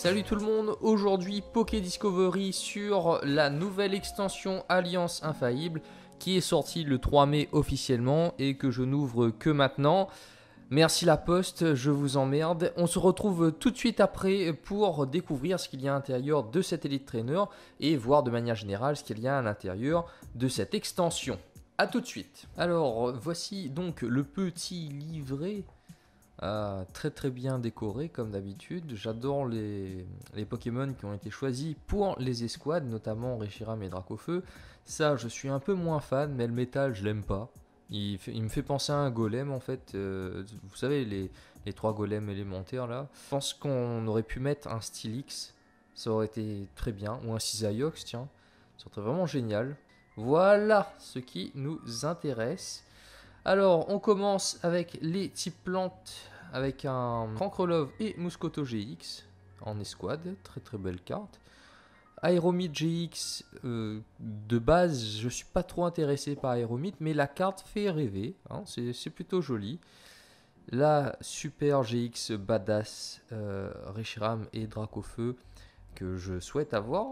Salut tout le monde, aujourd'hui Poké Discovery sur la nouvelle extension Alliance Infaillible qui est sortie le 3 mai officiellement et que je n'ouvre que maintenant. Merci la poste, je vous emmerde. On se retrouve tout de suite après pour découvrir ce qu'il y a à l'intérieur de cet Elite Trainer et voir de manière générale ce qu'il y a à l'intérieur de cette extension. A tout de suite. Alors voici donc le petit livret. Très bien décoré comme d'habitude. J'adore les Pokémon qui ont été choisis pour les escouades, notamment Reshiram et Dracofeu. Ça, je suis un peu moins fan, mais le métal, je l'aime pas. Il me fait penser à un golem en fait. Vous savez, les trois golems élémentaires là. Je pense qu'on aurait pu mettre un Steelix, ça aurait été très bien. Ou un Cisaiox, tiens. Ça serait vraiment génial. Voilà ce qui nous intéresse. Alors, on commence avec les types plantes, avec un Crankrolov et Muscoto GX en escouade, très belle carte. Aéromite GX, de base, je suis pas trop intéressé par Aéromite, mais la carte fait rêver, hein, c'est plutôt joli. La Super GX Badass, Reshiram et Dracofeu, que je souhaite avoir,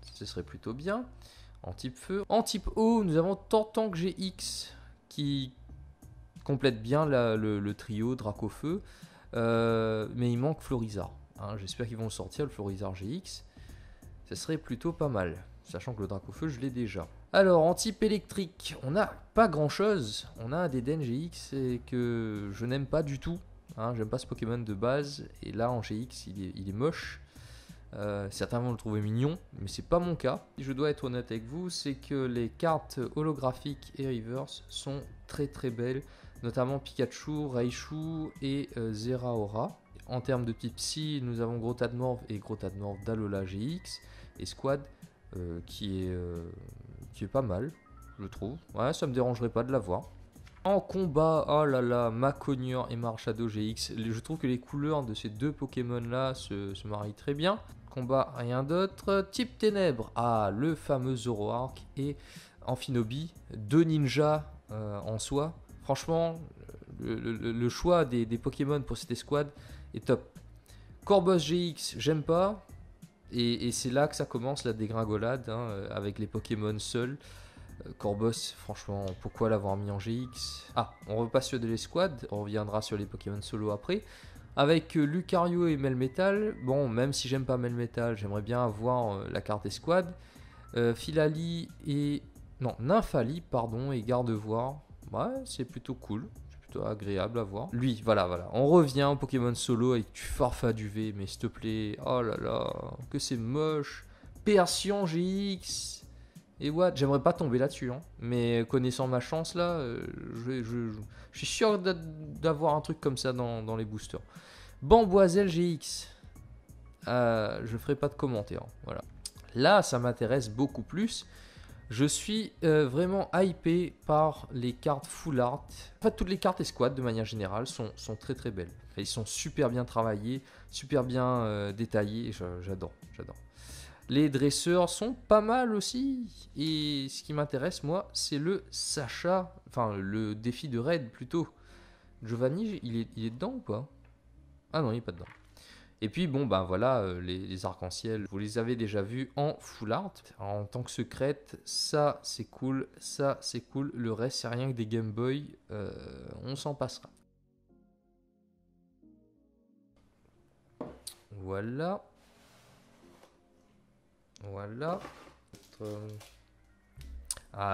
ce serait plutôt bien. En type feu. En type eau, nous avons Tortank GX, qui complète bien le trio Dracofeu, mais il manque Florizard. Hein, j'espère qu'ils vont sortir le Florizard GX. Ça serait plutôt pas mal, sachant que le Dracofeu je l'ai déjà. Alors en type électrique, on n'a pas grand chose. On a un Deden GX que je n'aime pas du tout. Hein, j'aime pas ce Pokémon de base, et là en GX il est moche. Certains vont le trouver mignon, mais c'est pas mon cas. Si je dois être honnête avec vous, c'est que les cartes holographiques et reverse sont très belles, notamment Pikachu, Raichu et Zeraora. En termes de type Psy, nous avons Grotadmorph et Grotadmorph d'Alola GX et Squad, qui est pas mal, je trouve. Ouais, ça me dérangerait pas de l'avoir. En combat, oh là là, Maconior et Marshado GX, je trouve que les couleurs de ces deux Pokémon là se marient très bien. Combat, rien d'autre. Type ténèbres, le fameux Zoroark et Amphinobi, deux ninjas en soi. Franchement, le choix des Pokémon pour cette escouade est top. Corboss GX, j'aime pas. Et c'est là que ça commence la dégringolade, hein, avec les Pokémon seuls. Corboss, franchement, pourquoi l'avoir mis en GX? On repasse sur de l'escouade, on reviendra sur les Pokémon solo après. Avec Lucario et Melmetal, bon, même si j'aime pas Melmetal, j'aimerais bien avoir la carte escouade. Filali et... non, Nymphali, pardon, et Gardevoir. Ouais, c'est plutôt cool, c'est plutôt agréable à voir. Lui, voilà. On revient au Pokémon solo avec du Farfaduvé, mais s'il te plaît, oh là là, que c'est moche. Persian GX. Et ouais, j'aimerais pas tomber là-dessus, hein. Mais connaissant ma chance là, je suis sûr d'avoir un truc comme ça dans les boosters. Bamboiselle GX, je ferai pas de commentaires. Voilà. Là, ça m'intéresse beaucoup plus. Je suis vraiment hypé par les cartes full art. En fait, toutes les cartes escouade de manière générale sont très belles. Ils sont super bien travaillés, super bien détaillés. J'adore. Les dresseurs sont pas mal aussi. Et ce qui m'intéresse, moi, c'est le Sacha. Enfin, le défi de raid plutôt. Giovanni, il est dedans ou pas? Ah non, il n'est pas dedans. Et puis, bon, ben voilà, les arcs-en-ciel, vous les avez déjà vus en full art. En tant que secrète, ça, c'est cool. Ça, c'est cool. Le reste, c'est rien que des Game Boy. On s'en passera. Voilà.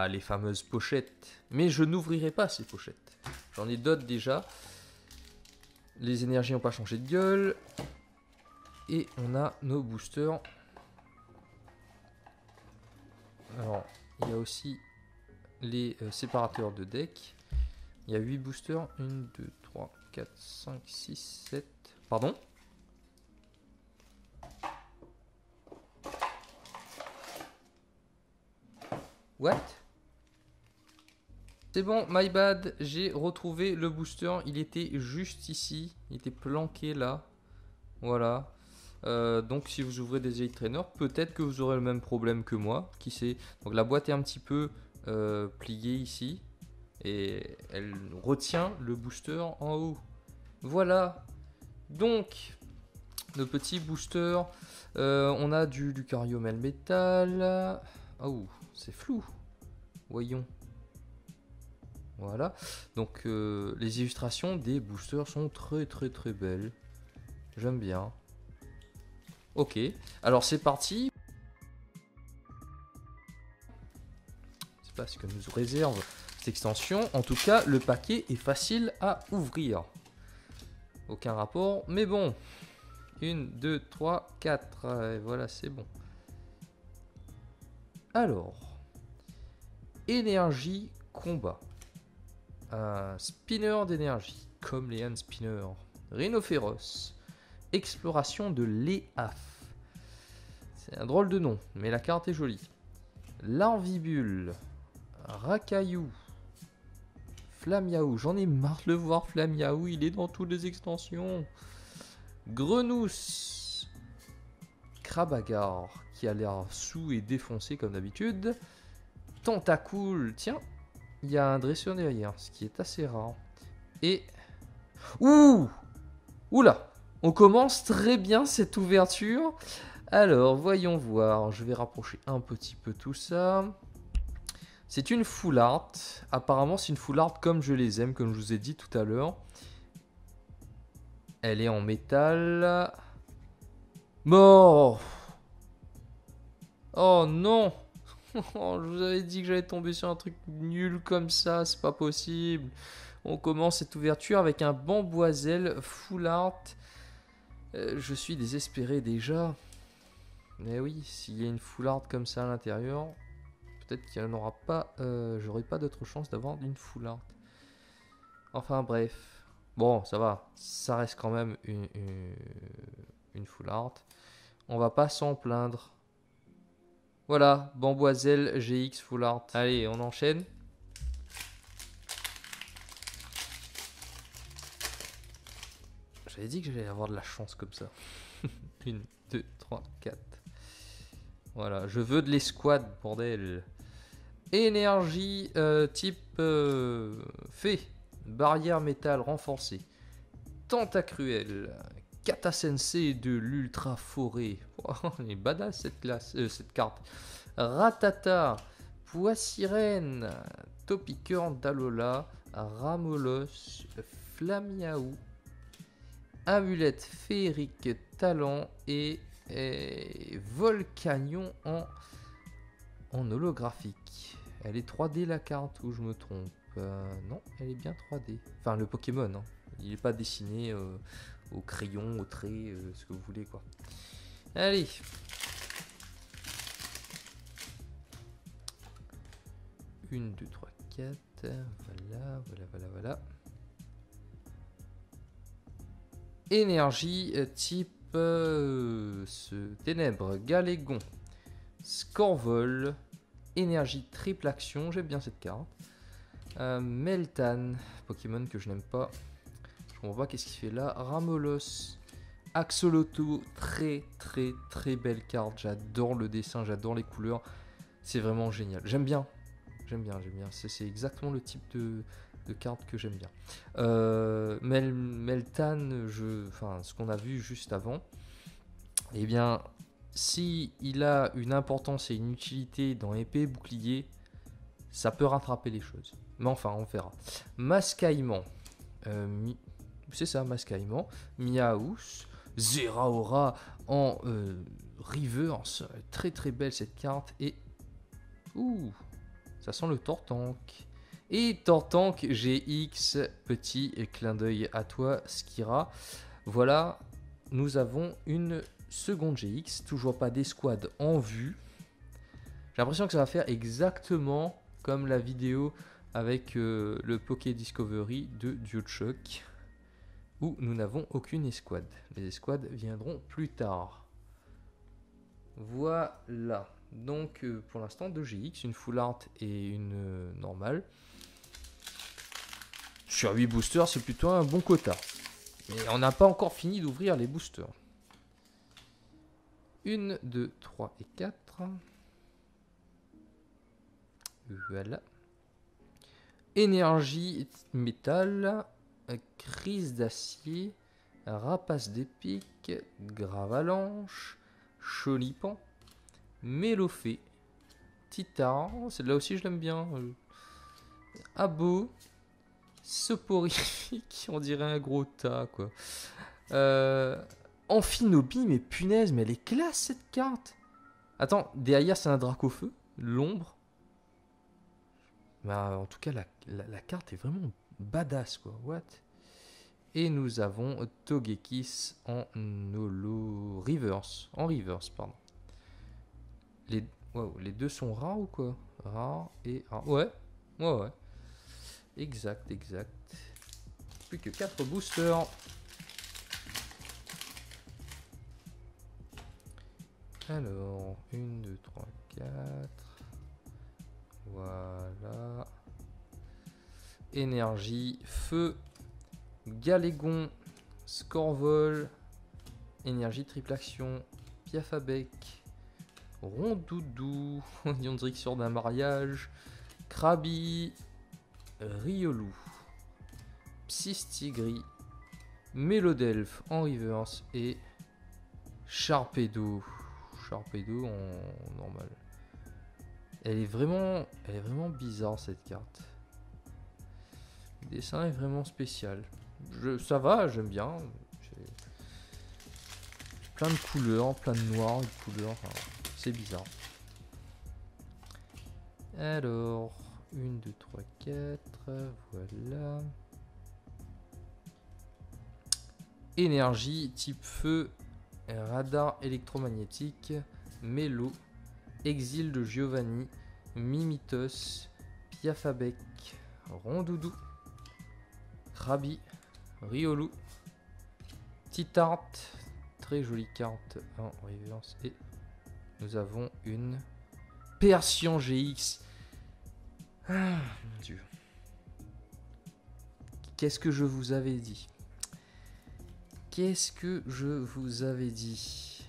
Les fameuses pochettes. Mais je n'ouvrirai pas ces pochettes. J'en ai d'autres déjà. Les énergies n'ont pas changé de gueule. Et on a nos boosters. Alors, il y a aussi les séparateurs de deck. Il y a 8 boosters. 1, 2, 3, 4, 5, 6, 7. Pardon ? What? C'est bon, my bad, j'ai retrouvé le booster, il était juste ici, il était planqué là, voilà. Donc si vous ouvrez des Elite Trainer, peut-être que vous aurez le même problème que moi, qui sait. Donc la boîte est un petit peu pliée ici, et elle retient le booster en haut. Voilà, donc nos petits boosters. On a du Lucario Melmetal. Oh, c'est flou. Voyons. Voilà. Donc, les illustrations des boosters sont très belles. J'aime bien. Ok. Alors, c'est parti. C'est pas ce que nous réserve cette extension. En tout cas, le paquet est facile à ouvrir. Aucun rapport, mais bon. 1, 2, 3, 4. Voilà, c'est bon. Alors. Énergie combat. Un spinner d'énergie. Comme les hand spinners. Rhinophéros. Exploration de l'EAF. C'est un drôle de nom, mais la carte est jolie. Larvibule. Racaillou. Flamiaou. J'en ai marre de le voir, Flamiaou. Il est dans toutes les extensions. Grenousse. Krabagar. Qui a l'air sous et défoncé comme d'habitude. Tentacool. Tiens, il y a un dresseur derrière, ce qui est assez rare. Et... Ouh! Oula! On commence très bien cette ouverture. Alors, voyons voir. Je vais rapprocher un petit peu tout ça. C'est une full art. Apparemment, c'est une full art comme je les aime, comme je vous ai dit tout à l'heure. Elle est en métal. Mort! Oh non! Oh, je vous avais dit que j'allais tomber sur un truc nul comme ça, c'est pas possible. On commence cette ouverture avec un Bamboiselle full art. Je suis désespéré déjà. Mais oui, s'il y a une full art comme ça à l'intérieur, peut-être qu'il n'y en aura pas. J'aurai pas d'autre chance d'avoir une full art. Enfin bref. Bon, ça va. Ça reste quand même une full art. On va pas s'en plaindre. Voilà, Bamboiselle GX full art. Allez, on enchaîne. J'avais dit que j'allais avoir de la chance comme ça. 1, 2, 3, 4. Voilà, je veux de l'escouade, bordel. Énergie type fée. Barrière métal renforcée. Tentacruel. Katasensei de l'ultra forêt. Oh, elle est badass cette carte. Ratata. Poissirène. Topiqueur d'Alola. Ramolos. Flamiaou. Amulette féerique talent et Volcanion en holographique. Elle est 3D la carte ou je me trompe? Non, elle est bien 3D. Enfin le Pokémon, hein. Il n'est pas dessiné au crayon, au trait, ce que vous voulez quoi. Allez. Une, 2, 3, 4. Voilà. Énergie type ténèbres, Galégon, Scorvol, énergie triple action, j'aime bien cette carte. Meltan, Pokémon que je n'aime pas. Je comprends pas qu'est-ce qu'il fait là. Ramolos, Axolotl, très belle carte. J'adore le dessin, j'adore les couleurs. C'est vraiment génial. J'aime bien. C'est exactement le type de carte que j'aime bien. Meltan, ce qu'on a vu juste avant, eh bien, si il a une importance et une utilité dans épée bouclier, ça peut rattraper les choses. Mais enfin, on verra. Mascaillement. C'est ça, Mascaillement. Miaous. Zeraora en reverse. Très belle cette carte. Et... Ouh, ça sent le Tortank. Et Tortank GX, petit clin d'œil à toi, Skira. Voilà, nous avons une seconde GX, toujours pas d'escouade en vue. J'ai l'impression que ça va faire exactement comme la vidéo avec le Poké Discovery de Duochoc, où nous n'avons aucune escouade. Les escouades viendront plus tard. Voilà, donc pour l'instant 2 GX, une full art et une normale. Sur 8 boosters, c'est plutôt un bon quota. Mais on n'a pas encore fini d'ouvrir les boosters. 1, 2, 3 et 4. Voilà. Énergie métal. Crise d'acier. Rapace d'épique, Gravalanche, Cholipan, Mélofée, Titar, celle-là aussi je l'aime bien. Abo, Soporifique, on dirait un gros tas quoi. Amphinobie, mais punaise, mais elle est classe cette carte. Attends, derrière c'est un Dracofeu, l'ombre. Bah, en tout cas, la carte est vraiment badass quoi. What? Et nous avons Togekiss en holo reverse. En reverse, pardon. Wow, les deux sont rares ou quoi? Rare et rare. Ouais, ouais. Exact. Plus que 4 boosters. Alors, 1, 2, 3, 4. Voilà. Énergie, feu, Galégon, Scorvol, énergie triple action, Piafabec, Rondoudou, on dirait qu'il sort d'un mariage, Krabi, Riolu, Psystigri, Mélodelphe en reverse et Sharpedo. Sharpedo en normal. Elle est vraiment bizarre cette carte. Le dessin est vraiment spécial. Ça va, j'aime bien. J'ai plein de couleurs, plein de noirs, de couleurs. Enfin, c'est bizarre. Alors, 1, 2, 3, 4. Voilà. Énergie, type feu, radar électromagnétique, Mélo, Exil de Giovanni, Mimitos, Piafabec, Rondoudou, Krabi, Riolu, Titart, très jolie carte en reverse. Et nous avons une Persian GX. Ah, mon Dieu. Qu'est-ce que je vous avais dit? Qu'est-ce que je vous avais dit?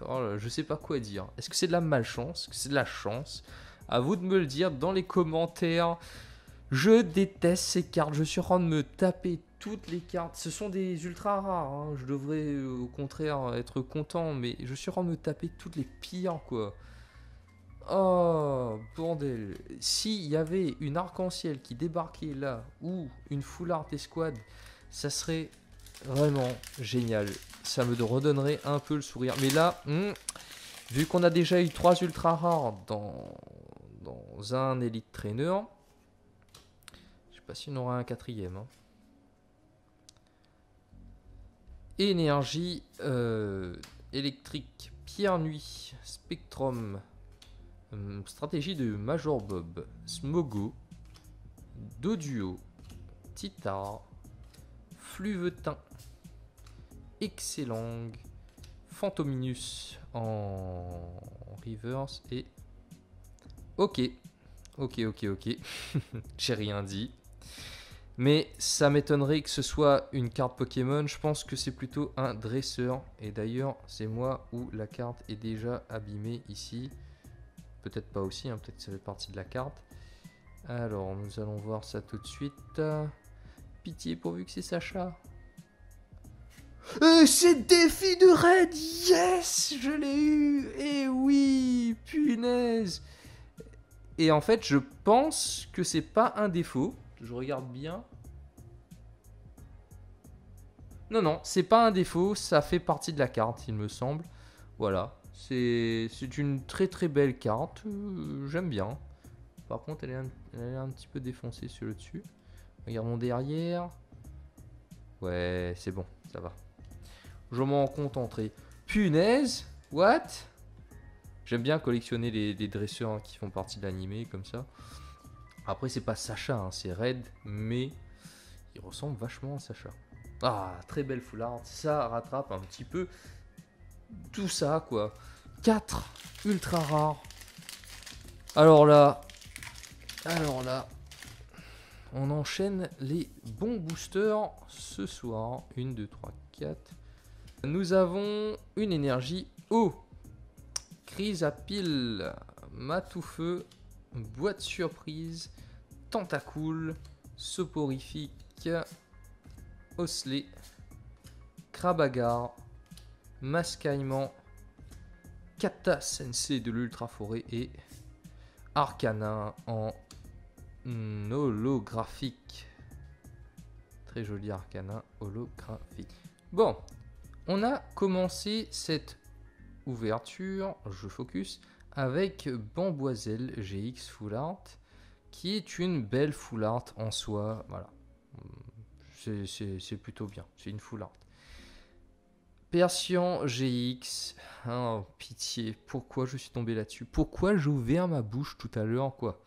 Oh là, je sais pas quoi dire. Est-ce que c'est de la malchance? Est-ce que c'est de la chance? À vous de me le dire dans les commentaires. Je déteste ces cartes. Je suis en train de me taper toutes les cartes. Ce sont des ultra rares. Hein. Je devrais au contraire être content. Mais je suis en train de me taper toutes les pires quoi. Oh bordel. S'il y avait une arc-en-ciel qui débarquait là. Ou une full art escouade. Ça serait vraiment génial. Ça me redonnerait un peu le sourire. Mais là, vu qu'on a déjà eu 3 ultra rares dans un Elite Trainer, je sais pas si on aura un quatrième. Hein. Énergie électrique, Pierre Nuit, Spectrum, stratégie de Major Bob, Smogo, Doduo, Titar, Fluvetin, Excellent, Phantominus en reverse et ok. J'ai rien dit. Mais ça m'étonnerait que ce soit une carte Pokémon. Je pense que c'est plutôt un dresseur. Et d'ailleurs, c'est moi où la carte est déjà abîmée ici. Peut-être pas aussi, hein, peut-être que ça fait partie de la carte. Alors, nous allons voir ça tout de suite. Pitié pourvu que c'est Sacha. C'est défi de raid. Yes, je l'ai eu. Eh oui, punaise. Et en fait, je pense que c'est pas un défaut. Je regarde bien. Non, c'est pas un défaut. Ça fait partie de la carte, il me semble. Voilà. C'est une très très belle carte. J'aime bien. Par contre, elle est un petit peu défoncée sur le dessus. Regardons derrière. Ouais, c'est bon, ça va. Je m'en contenterai. Punaise. What? J'aime bien collectionner les dresseurs qui font partie de l'animé comme ça. Après, c'est pas Sacha, hein, c'est Red, mais il ressemble vachement à Sacha. Ah, très belle full art. Ça rattrape un petit peu tout ça, quoi. 4 ultra rares. Alors là, on enchaîne les bons boosters ce soir. 1, 2, 3, 4. Nous avons une énergie eau. Crise à pile, Matoufeu, boîte surprise, Tentacool, Soporifique, Osselet, Krabagar, Mascaillement, Kata Sensei de l'Ultra Forêt et Arcana en holographique. Très joli Arcana holographique. Bon, on a commencé cette ouverture, je focus, avec Bamboiselle GX Full Art, qui est une belle Full Art en soi. Voilà, c'est plutôt bien, c'est une Full Art. Persian GX, oh, pitié, pourquoi je suis tombé là-dessus? Pourquoi j'ai ouvert ma bouche tout à l'heure, quoi?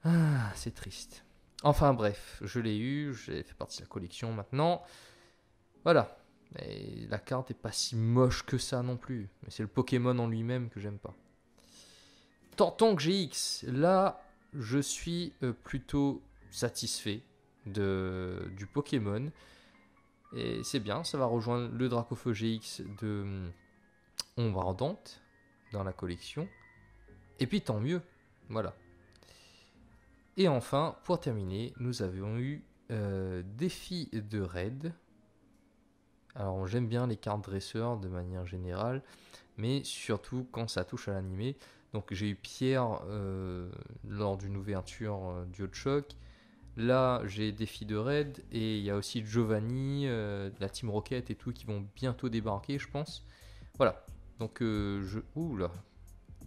Ah, c'est triste. Enfin bref, je l'ai eu, j'ai fait partie de la collection maintenant. Voilà, et la carte est pas si moche que ça non plus, mais c'est le Pokémon en lui-même que j'aime pas. Tortank GX, là, je suis plutôt satisfait du Pokémon. Et c'est bien, ça va rejoindre le Dracofeu GX de Ombre Ardente dans la collection. Et puis tant mieux, voilà. Et enfin, pour terminer, nous avons eu Défi de Raid. Alors j'aime bien les cartes dresseurs de manière générale, mais surtout quand ça touche à l'animé. Donc j'ai eu Pierre lors d'une ouverture du Hot Shock. Là, j'ai Défi de Raid et il y a aussi Giovanni, la Team Rocket et tout qui vont bientôt débarquer, je pense. Voilà. Donc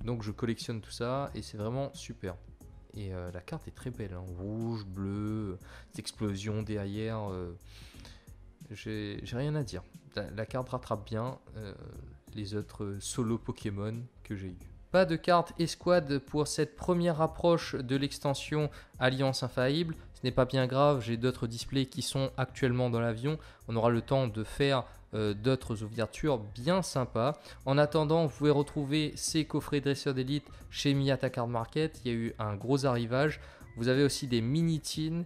donc je collectionne tout ça et c'est vraiment super. Et la carte est très belle, hein. Rouge, bleu, explosions derrière. J'ai rien à dire. La carte rattrape bien les autres solo Pokémon que j'ai eu. Pas de carte escouade pour cette première approche de l'extension Alliance Infaillible. Ce n'est pas bien grave, j'ai d'autres displays qui sont actuellement dans l'avion. On aura le temps de faire d'autres ouvertures bien sympas. En attendant, vous pouvez retrouver ces coffrets dresseurs d'élite chez Miyata Card Market. Il y a eu un gros arrivage. Vous avez aussi des mini-tins,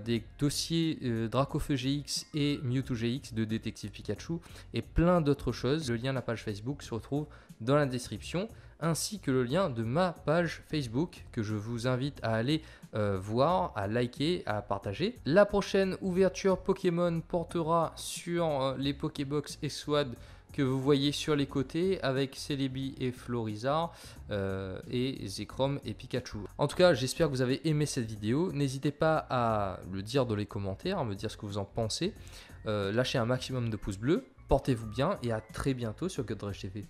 des dossiers Dracofeu GX et Mewtwo GX de Détective Pikachu et plein d'autres choses. Le lien de la page Facebook se retrouve dans la description, ainsi que le lien de ma page Facebook que je vous invite à aller voir, à liker, à partager. La prochaine ouverture Pokémon portera sur les Pokébox Eswad que vous voyez sur les côtés avec Celebi et Florizarre et Zekrom et Pikachu. En tout cas, j'espère que vous avez aimé cette vidéo. N'hésitez pas à le dire dans les commentaires, à me dire ce que vous en pensez. Lâchez un maximum de pouces bleus, portez-vous bien et à très bientôt sur GodRage TV.